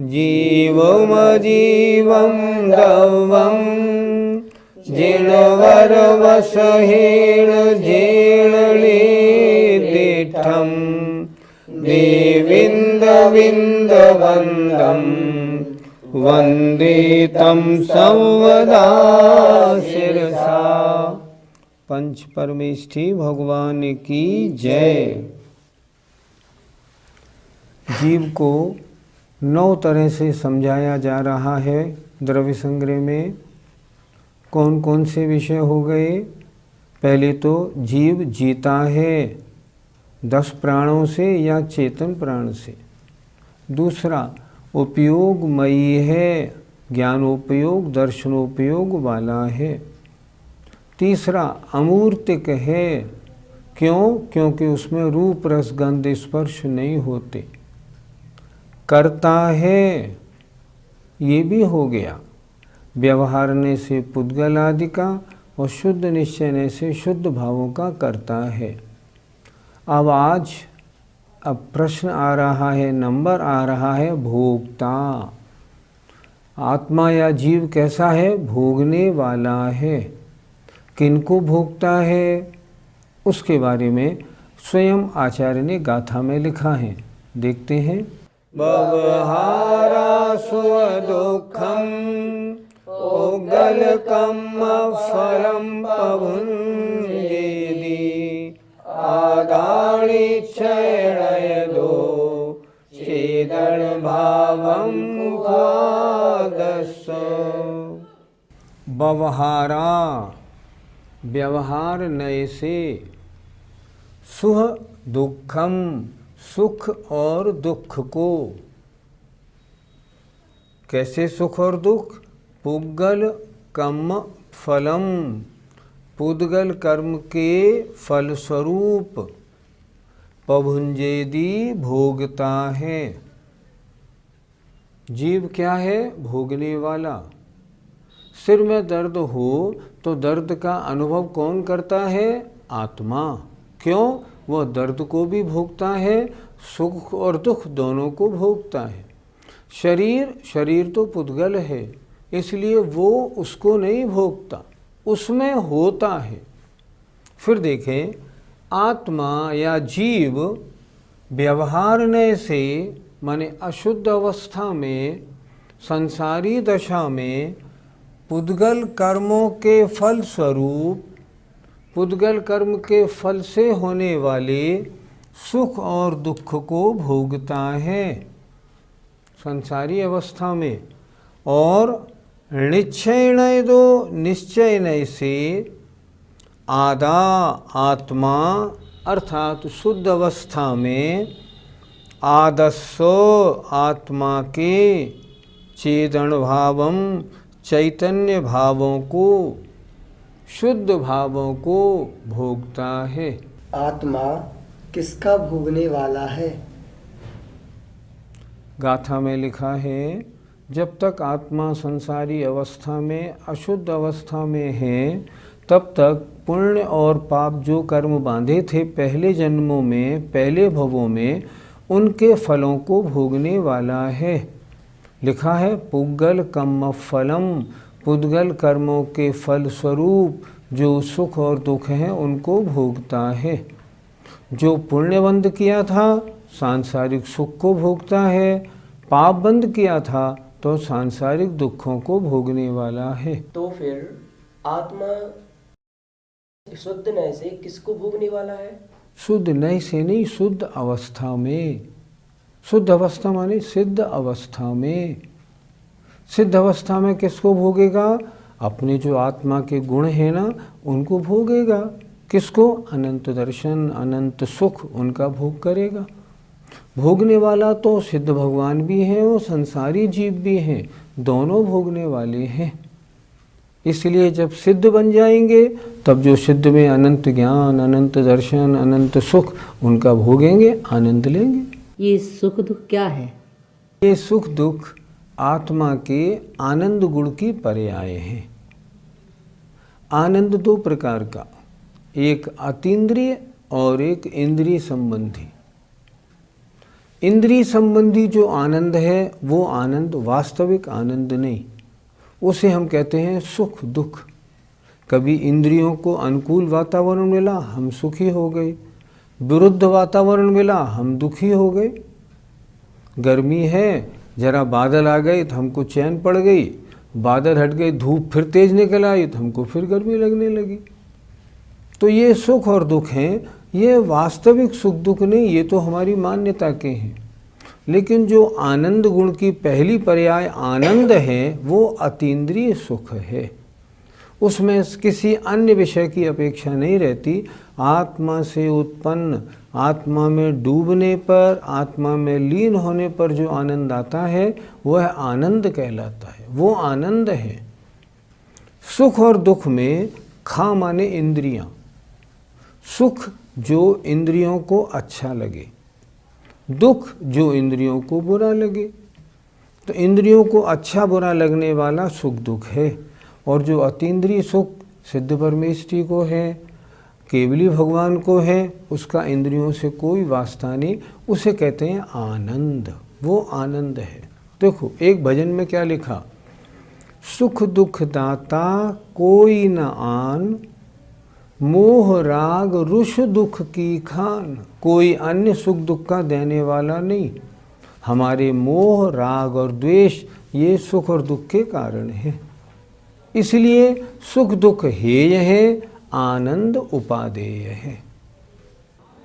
जीवमजीवं दवं जिनवरवसहेण जीर्णलीतिठं देविन्दविन्दवन्दं वन्दे तं सर्वदा शिरसा। पंच परमेष्ठी भगवान की जय। जीव को 9 तरह से समझाया जा रहा है। द्रव्य संग्रह में कौन कौन से विषय हो गए? पहले तो जीव जीता है 10 प्राणों से या चेतन प्राण से। दूसरा उपयोगमयी है, ज्ञानोपयोग दर्शनोपयोग वाला है। तीसरा अमूर्तिक है, क्यों? क्योंकि उसमें रूप रस गंध स्पर्श नहीं होते। करता है, ये भी हो गया। व्यवहारने से पुद्गल आदि का और शुद्ध निश्चयने से शुद्ध भावों का करता है। अब प्रश्न आ रहा है, नंबर आ रहा है भोक्ता। आत्मा या जीव कैसा है? भोगने वाला है। किनको भोगता है उसके बारे में स्वयं आचार्य ने गाथा में लिखा है। देखते हैं। भवहारा स्वदुःखं पुद्गलकं फलं पभुञ्जेति आदानिच्छयनयदो चेदनभावं मुखादस्स। भवहारा व्यवहार नए से, सुह दुःखम सुख और दुख को। कैसे सुख और दुख? पुद्गल कर्म फलम, पुद्गल कर्म के फलस्वरूप। पभुंजेदी भोगता है। जीव क्या है? भोगने वाला। सिर में दर्द हो तो दर्द का अनुभव कौन करता है? आत्मा। क्यों? वह दर्द को भी भोगता है, सुख और दुख दोनों को भोगता है। शरीर तो पुद्गल है, इसलिए वो उसको नहीं भोगता, उसमें होता है। फिर देखें, आत्मा या जीव व्यवहारने से माने अशुद्ध अवस्था में, संसारी दशा में पुद्गल कर्मों के फल स्वरूप, पुद्गल कर्म के फल से होने वाले सुख और दुख को भोगता है संसारी अवस्था में। और निश्चय दो, निश्चय नय से आदा आत्मा अर्थात शुद्ध अवस्था में आदस्सो आत्मा के चेतन भावम चैतन्य भावों को, शुद्ध भावों को भोगता है। आत्मा किसका भोगने वाला है? गाथा में लिखा है, जब तक आत्मा संसारी अवस्था में अशुद्ध अवस्था में है, तब तक पुण्य और पाप जो कर्म बांधे थे पहले जन्मों में, पहले भवों में, उनके फलों को भोगने वाला है। लिखा है पुद्गल कर्म फलम, पुद्गल कर्मों के फल स्वरूप जो सुख और दुख हैं उनको भोगता है। जो पुण्य बंद किया था सांसारिक सुख को भोगता है, पाप बंद किया था तो सांसारिक दुखों को भोगने वाला है। तो फिर आत्मा शुद्ध नय से किसको भोगने वाला है? शुद्ध नय से नहीं, शुद्ध अवस्था में। शुद्ध अवस्था माने सिद्ध अवस्था में। सिद्ध अवस्था में किसको भोगेगा? अपने जो आत्मा के गुण हैं ना, उनको भोगेगा। किसको? अनंत दर्शन, अनंत सुख उनका भोग करेगा। भोगने वाला तो सिद्ध भगवान भी हैं और संसारी जीव भी हैं, दोनों भोगने वाले हैं। इसलिए जब सिद्ध बन जाएंगे तब जो सिद्ध में अनंत ज्ञान, अनंत दर्शन, अनंत सुख उनका भोगेंगे, आनंद लेंगे। ये सुख दुख क्या है? ये सुख दुख आत्मा के आनंद गुण की पर्याय हैं। आनंद दो प्रकार का, एक अतीन्द्रिय और एक इंद्रिय संबंधी। इंद्रिय संबंधी जो आनंद है वो आनंद वास्तविक आनंद नहीं, उसे हम कहते हैं सुख दुख। कभी इंद्रियों को अनुकूल वातावरण मिला, हम सुखी हो गए, विरुद्ध वातावरण मिला, हम दुखी हो गए। गर्मी है, जरा बादल आ गए तो हमको चैन पड़ गई, बादल हट गए, धूप फिर तेज निकल आई तो हमको फिर गर्मी लगने लगी। तो ये सुख और दुख हैं, ये वास्तविक सुख दुख नहीं, ये तो हमारी मान्यता के हैं। लेकिन जो आनंद गुण की पहली पर्याय आनंद है वो अतीन्द्रिय सुख है, उसमें किसी अन्य विषय की अपेक्षा नहीं रहती। आत्मा से उत्पन्न, आत्मा में डूबने पर, आत्मा में लीन होने पर जो आनंद आता है वह आनंद कहलाता है, वो आनंद है। सुख और दुख में खा माने इंद्रियां, सुख जो इंद्रियों को अच्छा लगे, दुख जो इंद्रियों को बुरा लगे। तो इंद्रियों को अच्छा बुरा लगने वाला सुख दुख है, और जो अतीन्द्रिय सुख सिद्ध परमेष्ठी को है, केवली भगवान को है, उसका इंद्रियों से कोई वास्ता नहीं, उसे कहते हैं आनंद, वो आनंद है। देखो एक भजन में क्या लिखा, सुख दुख दाता कोई न आन, मोह राग रुष दुख की खान। कोई अन्य सुख दुख का देने वाला नहीं, हमारे मोह राग और द्वेष ये सुख और दुख के कारण है। इसलिए सुख दुख हेय है, आनंद उपादेय है।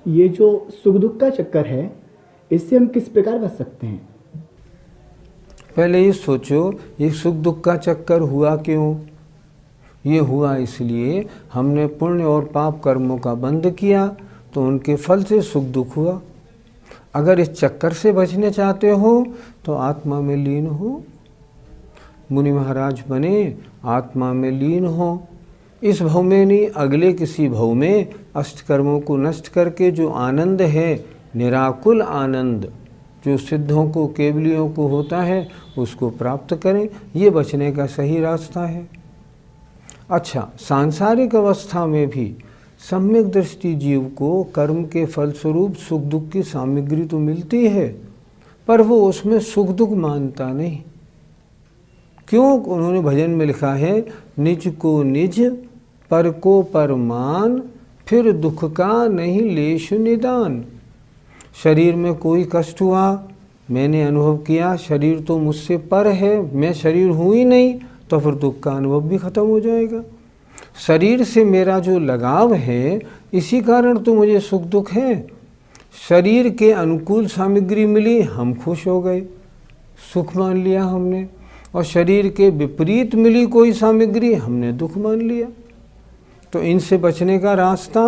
ये जो सुख दुख का चक्कर है, इससे हम किस प्रकार बच सकते हैं? पहले ये सोचो, ये सुख दुख का चक्कर हुआ क्यों? ये हुआ इसलिए हमने पुण्य और पाप कर्मों का बंद किया, तो उनके फल से सुख दुख हुआ। अगर इस चक्कर से बचने चाहते हो तो आत्मा में लीन हो, मुनि महाराज बने, आत्मा में लीन हो। इस भव में नहीं, अगले किसी भव में अष्टकर्मों को नष्ट करके जो आनंद है, निराकुल आनंद जो सिद्धों को केवलियों को होता है, उसको प्राप्त करें। ये बचने का सही रास्ता है। अच्छा, सांसारिक अवस्था में भी सम्यक दृष्टि जीव को कर्म के फलस्वरूप सुख दुख की सामग्री तो मिलती है, पर वो उसमें सुख दुख मानता नहीं। क्यों? उन्होंने भजन में लिखा है, निज को निज पर को पर मान, फिर दुख का नहीं लेश निदान। शरीर में कोई कष्ट हुआ, मैंने अनुभव किया शरीर तो मुझसे पर है, मैं शरीर हूँ ही नहीं, तो फिर दुख का अनुभव भी खत्म हो जाएगा। शरीर से मेरा जो लगाव है, इसी कारण तो मुझे सुख दुख है। शरीर के अनुकूल सामग्री मिली, हम खुश हो गए, सुख मान लिया हमने, और शरीर के विपरीत मिली कोई सामग्री, हमने दुख मान लिया। तो इनसे बचने का रास्ता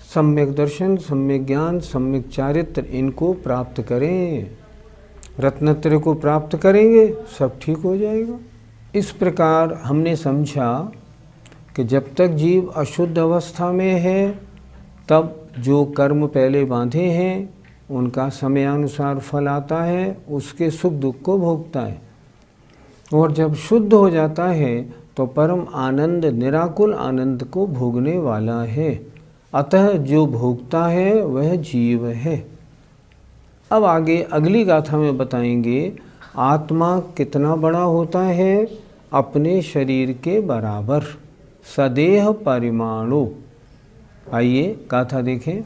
सम्यक दर्शन, सम्यक ज्ञान, सम्यक चारित्र, इनको प्राप्त करें। रत्नत्रय को प्राप्त करेंगे, सब ठीक हो जाएगा। इस प्रकार हमने समझा कि जब तक जीव अशुद्ध अवस्था में है, तब जो कर्म पहले बांधे हैं उनका समयानुसार फल आता है, उसके सुख दुख को भोगता है। और जब शुद्ध हो जाता है तो परम आनंद, निराकुल आनंद को भोगने वाला है। अतः जो भोगता है वह जीव है। अब आगे अगली गाथा में बताएंगे आत्मा कितना बड़ा होता है, अपने शरीर के बराबर, सदेह परिमाणु। आइए गाथा देखें।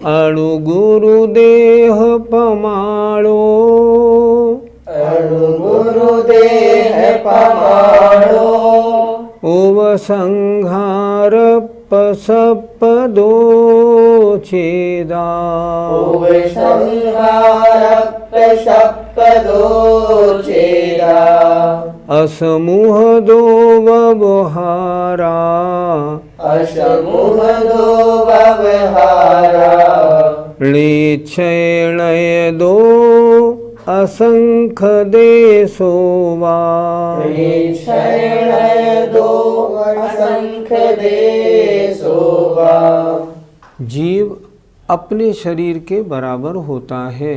अणु गुरु देह पमाणो, अणु गुरु देह पमाणो, ओव संहार पसपदो चेदा चेदा असमूह दो व्यवहारा असमूह दो व्यवहारा निश्चय दो असंख देशोवा निश्चय दो असंख्य देशोवा। जीव अपने शरीर के बराबर होता है।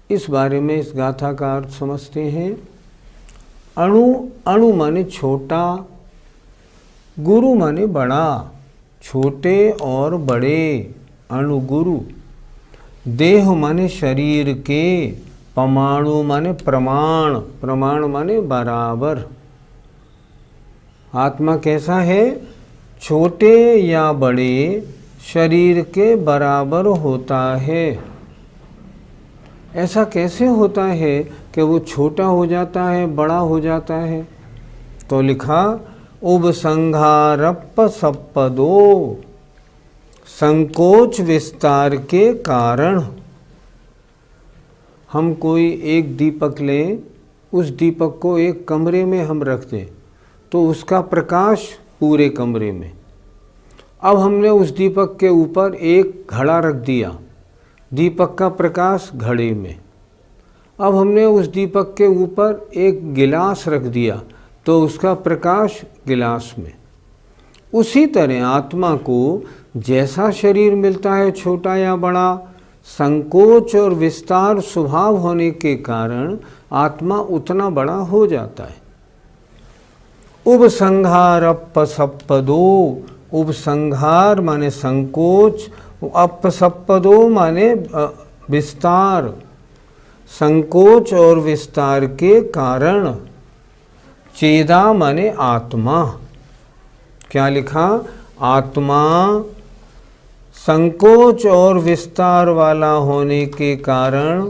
इस बारे में इस गाथा का अर्थ समझते हैं। अणु, अणु माने छोटा, गुरु माने बड़ा, छोटे और बड़े, अणु गुरु। देह माने शरीर के, परमाणु माने प्रमाण, प्रमाण माने बराबर। आत्मा कैसा है? छोटे या बड़े शरीर के बराबर होता है। ऐसा कैसे होता है कि वो छोटा हो जाता है, बड़ा हो जाता है? तो लिखा उपसंहारप सपदो, संकोच विस्तार के कारण। हम कोई एक दीपक लें, उस दीपक को एक कमरे में हम रख दें तो उसका प्रकाश पूरे कमरे में। अब हमने उस दीपक के ऊपर एक घड़ा रख दिया, दीपक का प्रकाश घड़े में। अब हमने उस दीपक के ऊपर एक गिलास रख दिया तो उसका प्रकाश गिलास में। उसी तरह आत्मा को जैसा शरीर मिलता है, छोटा या बड़ा, संकोच और विस्तार स्वभाव होने के कारण आत्मा उतना बड़ा हो जाता है। उपसंहारपसपदो, उपसंहार माने संकोच, अपसपदो माने विस्तार, संकोच और विस्तार के कारण। चेदा माने आत्मा। क्या लिखा? आत्मा संकोच और विस्तार वाला होने के कारण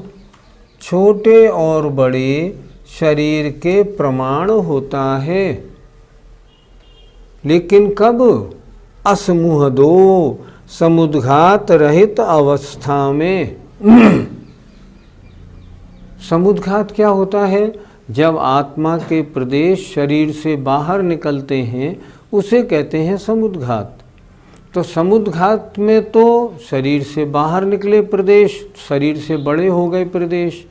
छोटे और बड़े शरीर के प्रमाण होता है। लेकिन कब? असमूह दो, समुद्घात रहित अवस्था में। समुद्घात क्या होता है? जब आत्मा के प्रदेश शरीर से बाहर निकलते हैं उसे कहते हैं समुद्घात। तो समुद्घात में तो शरीर से बाहर निकले प्रदेश, शरीर से बड़े हो गए प्रदेश।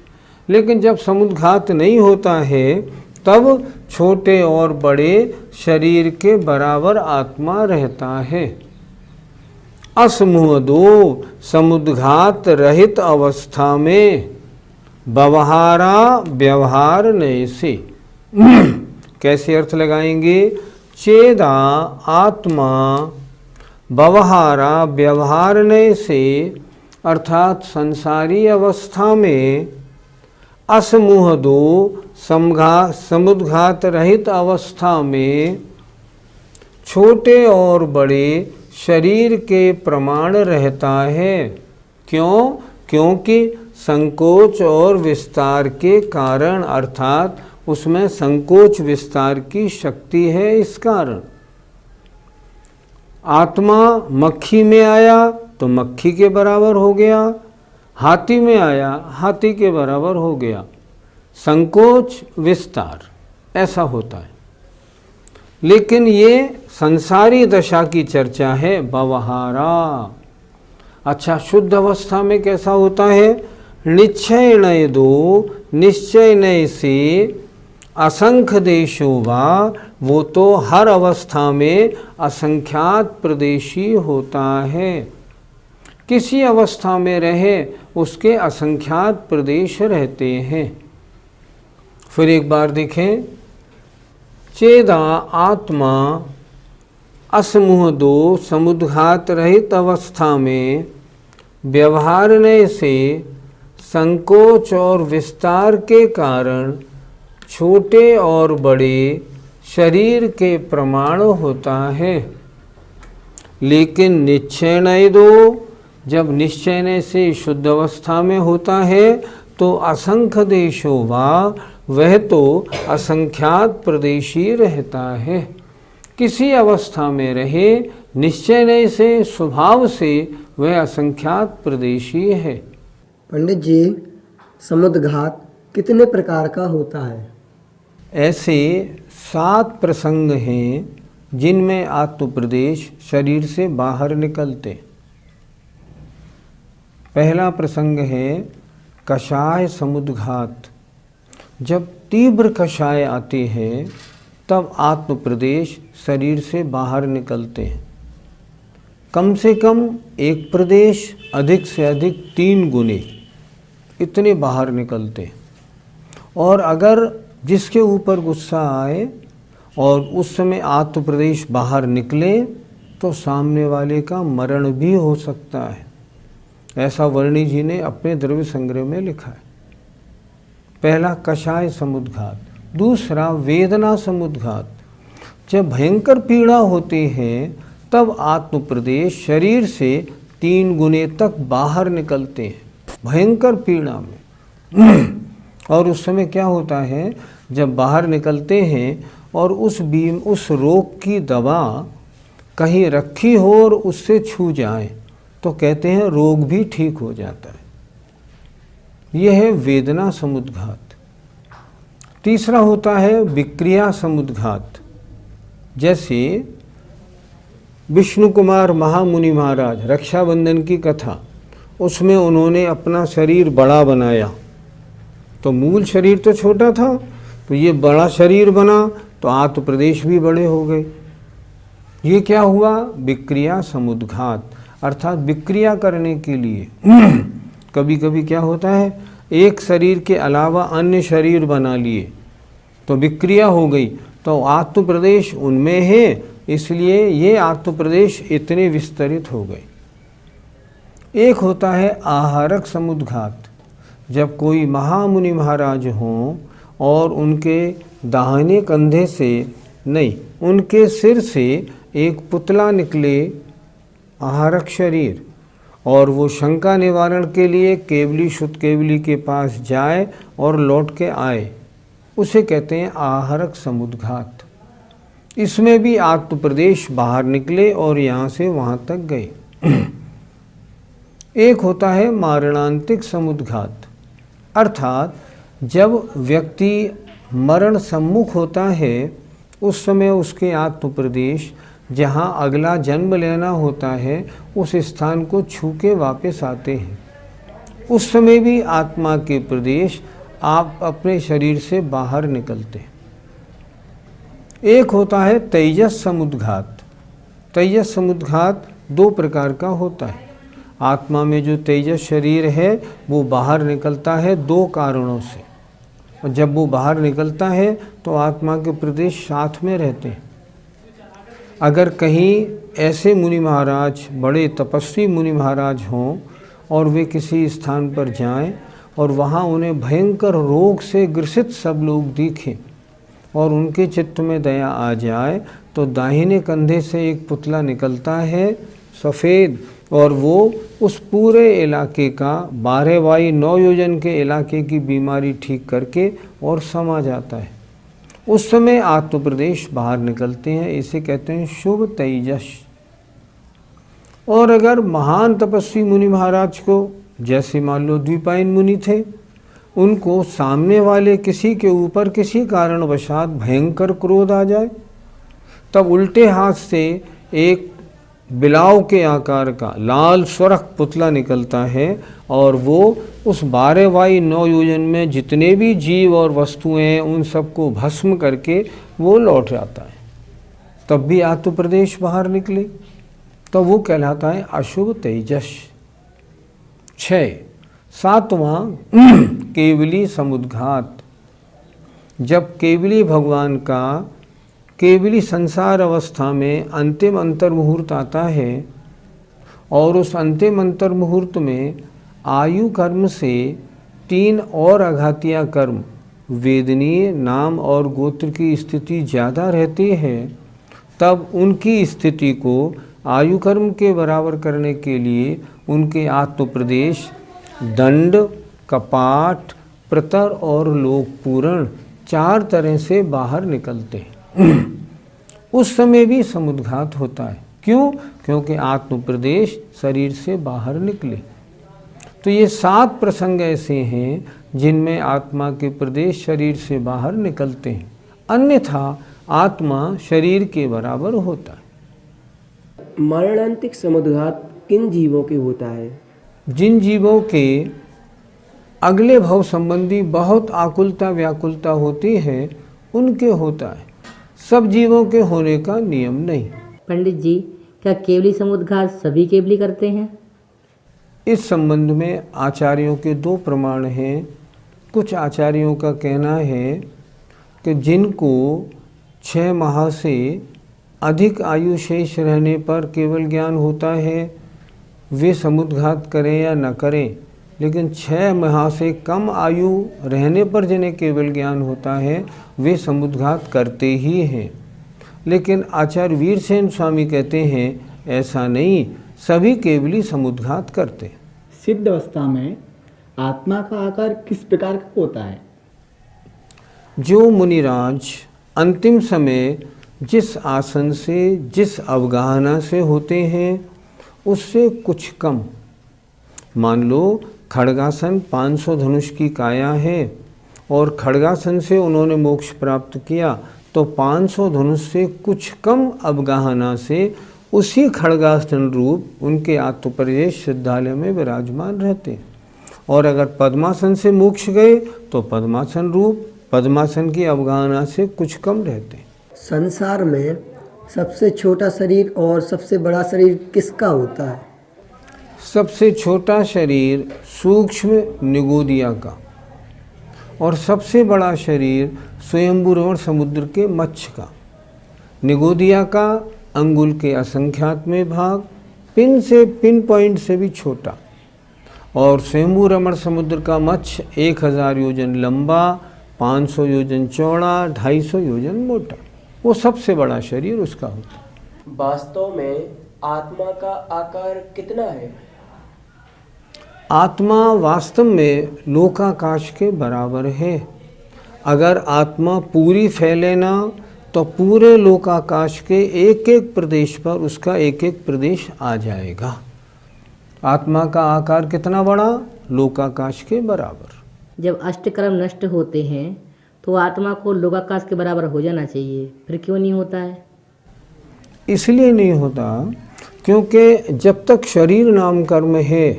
लेकिन जब समुद्घात नहीं होता है तब छोटे और बड़े शरीर के बराबर आत्मा रहता है। असमूह दो, समुद्घात रहित अवस्था में, व्यवहारा व्यवहार नए से। कैसे अर्थ लगाएंगे? चेदा आत्मा, व्यवहारा व्यवहारने से, अर्थात संसारी अवस्था में, असमूह दो समुद्घात रहित अवस्था में छोटे और बड़े शरीर के प्रमाण रहता है। क्यों? क्योंकि संकोच और विस्तार के कारण, अर्थात उसमें संकोच विस्तार की शक्ति है। इस कारण आत्मा मक्खी में आया तो मक्खी के बराबर हो गया, हाथी में आया हाथी के बराबर हो गया। संकोच विस्तार ऐसा होता है। लेकिन ये संसारी दशा की चर्चा है, व्यवहारा। अच्छा, शुद्ध अवस्था में कैसा होता है? निश्चय नय दो, निश्चय नय से असंख्य देशो वा, वो तो हर अवस्था में असंख्यात प्रदेशी होता है। किसी अवस्था में रहे उसके असंख्यात प्रदेश रहते हैं। फिर एक बार देखें, चेदा आत्मा असमूह दो समुद्घात रहित अवस्था में व्यवहारने से संकोच और विस्तार के कारण छोटे और बड़े शरीर के प्रमाण होता है। लेकिन निश्चय नहीं दो, जब निश्चय से शुद्ध अवस्था में होता है तो असंख्य देशो वा, वह तो असंख्यात प्रदेशी रहता है। किसी अवस्था में रहे निश्चय से स्वभाव से वह असंख्यात प्रदेशीय है। पंडित जी, समुद्घात कितने प्रकार का होता है? ऐसे 7 प्रसंग हैं जिनमें आत्मप्रदेश शरीर से बाहर निकलते। पहला प्रसंग है कषाय समुद्घात। जब तीव्र कषाय आते हैं तब आत्मप्रदेश शरीर से बाहर निकलते हैं। कम से कम एक प्रदेश, अधिक से अधिक 3 गुने इतने बाहर निकलते हैं। और अगर जिसके ऊपर गुस्सा आए और उस समय आत्मप्रदेश बाहर निकले तो सामने वाले का मरण भी हो सकता है। ऐसा वर्णी जी ने अपने द्रव्य संग्रह में लिखा है। पहला कषाय समुद्घात। दूसरा वेदना समुद्घात। जब भयंकर पीड़ा होती है तब आत्मप्रदेश शरीर से 3 गुने तक बाहर निकलते हैं, भयंकर पीड़ा में। और उस समय क्या होता है, जब बाहर निकलते हैं और उस रोग की दवा कहीं रखी हो और उससे छू जाए तो कहते हैं रोग भी ठीक हो जाता है। यह है वेदना समुद्घात। तीसरा होता है विक्रिया समुद्घात। जैसे विष्णु कुमार महामुनि महाराज, रक्षाबंधन की कथा, उसमें उन्होंने अपना शरीर बड़ा बनाया। तो मूल शरीर तो छोटा था, तो ये बड़ा शरीर बना तो आत्मप्रदेश भी बड़े हो गए। ये क्या हुआ? विक्रिया समुद्घात, अर्थात विक्रिया करने के लिए। कभी कभी क्या होता है, एक शरीर के अलावा अन्य शरीर बना लिए तो विक्रिया हो गई, तो आत्मप्रदेश उनमें है, इसलिए ये आत्मप्रदेश इतने विस्तरित हो गए। एक होता है आहारक समुद्घात। जब कोई महामुनि महाराज हों और उनके दाहिने कंधे से नहीं, उनके सिर से एक पुतला निकले, आहारक शरीर, और वो शंका निवारण के लिए केवली शुद्ध केवली के पास जाए और लौट के आए, उसे कहते हैं आहारक समुद्घात। इसमें भी आत्मप्रदेश बाहर निकले और यहाँ से वहाँ तक गए। एक होता है मारणांतिक समुद्घात, अर्थात जब व्यक्ति मरण सम्मुख होता है उस समय उसके आत्मप्रदेश जहाँ अगला जन्म लेना होता है उस स्थान को छू के वापस आते हैं। उस समय भी आत्मा के प्रदेश आप अपने शरीर से बाहर निकलते हैं। एक होता है तेजस समुद्घात। तेजस समुद्घात 2 प्रकार का होता है। आत्मा में जो तेजस शरीर है वो बाहर निकलता है 2 कारणों से, और जब वो बाहर निकलता है तो आत्मा के प्रदेश साथ में रहते हैं। अगर कहीं ऐसे मुनि महाराज, बड़े तपस्वी मुनि महाराज हों और वे किसी स्थान पर जाएं और वहाँ उन्हें भयंकर रोग से ग्रसित सब लोग दिखें और उनके चित्त में दया आ जाए तो दाहिने कंधे से एक पुतला निकलता है सफ़ेद, और वो उस पूरे इलाके का 12x9 योजन के इलाके की बीमारी ठीक करके और समा जाता है। उस समय आत्मप्रदेश बाहर निकलते हैं, इसे कहते हैं शुभ तेजस। और अगर महान तपस्वी मुनि महाराज को, जैसे मान लो द्विपायन मुनि थे, उनको सामने वाले किसी के ऊपर किसी कारणवशात भयंकर क्रोध आ जाए, तब उल्टे हाथ से एक बिलाव के आकार का लाल सुरख पुतला निकलता है और वो उस 12x9 योजन में जितने भी जीव और वस्तुएं हैं उन सबको भस्म करके वो लौट जाता है। तब भी आत्मप्रदेश बाहर निकले तो वो कहलाता है अशुभ तेजस। 6. 7वां केवली समुद्घात। जब केवली भगवान का केवली संसार अवस्था में अंतिम अंतर्मुहूर्त आता है और उस अंतिम अंतर्मुहूर्त में आयु कर्म से 3 और अघातिया कर्म, वेदनीय, नाम और गोत्र की स्थिति ज़्यादा रहती है, तब उनकी स्थिति को आयु कर्म के बराबर करने के लिए उनके आत्मप्रदेश दंड, कपाट, प्रतर और लोकपूरण 4 तरह से बाहर निकलते हैं। उस समय भी समुद्घात होता है। क्यों? क्योंकि आत्म प्रदेश शरीर से बाहर निकले। तो ये 7 प्रसंग ऐसे हैं जिनमें आत्मा के प्रदेश शरीर से बाहर निकलते हैं, अन्यथा आत्मा शरीर के बराबर होता है। मरणांतिक समुद्घात किन जीवों के होता है? जिन जीवों के अगले भव संबंधी बहुत आकुलता व्याकुलता होती है उनके होता है, सब जीवों के होने का नियम नहीं। पंडित जी, क्या केवली समुद्घात सभी केवली करते हैं? इस संबंध में आचार्यों के 2 प्रमाण हैं। कुछ आचार्यों का कहना है कि जिनको 6 माह से अधिक आयु शेष रहने पर केवल ज्ञान होता है वे समुद्घात करें या न करें, लेकिन 6 माह से कम आयु रहने पर जिन्हें केवल ज्ञान होता है वे समुद्घात करते ही हैं। लेकिन आचार्य वीरसेन स्वामी कहते हैं ऐसा नहीं, सभी केवली समुद्घात करते। सिद्ध अवस्था में आत्मा का आकार किस प्रकार का होता है? जो मुनिराज अंतिम समय जिस आसन से जिस अवगाहना से होते हैं उससे कुछ कम, मान लो खड्गासन 500 धनुष की काया है और खड्गासन से उन्होंने मोक्ष प्राप्त किया, तो 500 धनुष से कुछ कम अवगाहना से उसी खड्गासन रूप उनके आत्मप्रदेश सिद्धालय में विराजमान रहते। और अगर पद्मासन से मोक्ष गए तो पद्मासन रूप पद्मासन की अवगाहना से कुछ कम रहते। संसार में सबसे छोटा शरीर और सबसे बड़ा शरीर किसका होता है? सबसे छोटा शरीर सूक्ष्म निगोदिया का और सबसे बड़ा शरीर स्वयंभू रमण समुद्र के मत्स्य का। निगोदिया का अंगुल के असंख्यातमें भाग, पिन से पिन पॉइंट से भी छोटा, और स्वयंभू रमण समुद्र का मत्स्य 1000 योजन लंबा, 500 योजन चौड़ा, 250 योजन मोटा, वो सबसे बड़ा शरीर उसका होता है। वास्तव में आत्मा का आकार कितना है? आत्मा वास्तव में लोकाकाश के बराबर है। अगर आत्मा पूरी फैले ना तो पूरे लोकाकाश के एक एक प्रदेश पर उसका एक एक प्रदेश आ जाएगा। आत्मा का आकार कितना बड़ा? लोकाकाश के बराबर। जब अष्टकर्म नष्ट होते हैं तो आत्मा को लोकाकाश के बराबर हो जाना चाहिए, फिर क्यों नहीं होता है? इसलिए नहीं होता क्योंकि जब तक शरीर नाम कर्म है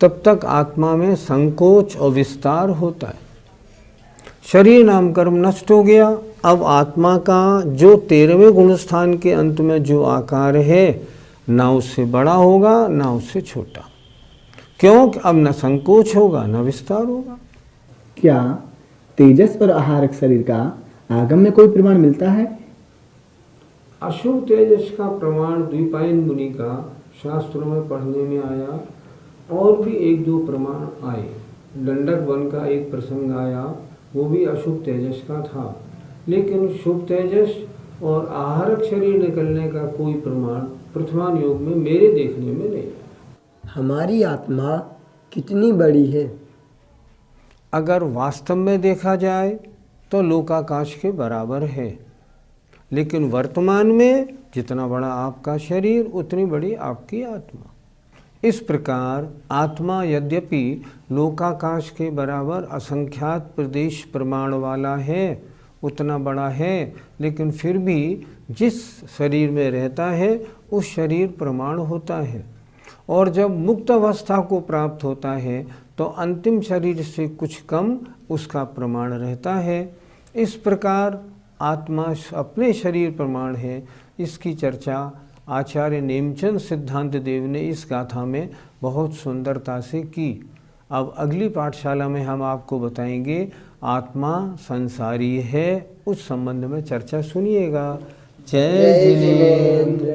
तब तक आत्मा में संकोच और विस्तार होता है। शरीर नाम कर्म नष्ट हो गया, अब आत्मा का जो 13वें गुणस्थान के अंत में जो आकार है ना उससे बड़ा होगा ना उससे छोटा, क्योंकि अब न संकोच होगा न विस्तार होगा। क्या तेजस और आहारक शरीर का आगम में कोई प्रमाण मिलता है? अशुभ तेजस का प्रमाण द्विपायन मुनि का शास्त्रों में पढ़ने में आया, और भी 1-2 प्रमाण आए। दंडक वन का एक प्रसंग आया, वो भी अशुभ तेजस का था, लेकिन शुभ तेजस और आहारक शरीर निकलने का कोई प्रमाण प्रथमान योग में मेरे देखने में नहीं। हमारी आत्मा कितनी बड़ी है? अगर वास्तव में देखा जाए तो लोकाकाश के बराबर है, लेकिन वर्तमान में जितना बड़ा आपका शरीर उतनी बड़ी आपकी आत्मा। इस प्रकार आत्मा यद्यपि लोकाकाश के बराबर असंख्यात प्रदेश प्रमाण वाला है, उतना बड़ा है, लेकिन फिर भी जिस शरीर में रहता है उस शरीर प्रमाण होता है। और जब मुक्त अवस्था को प्राप्त होता है तो अंतिम शरीर से कुछ कम उसका प्रमाण रहता है। इस प्रकार आत्मा अपने शरीर प्रमाण है, इसकी चर्चा आचार्य नेमचंद सिद्धांत देव ने इस गाथा में बहुत सुंदरता से की। अब अगली पाठशाला में हम आपको बताएंगे आत्मा संसारी है, उस संबंध में चर्चा सुनिएगा। जय जिनेंद्र।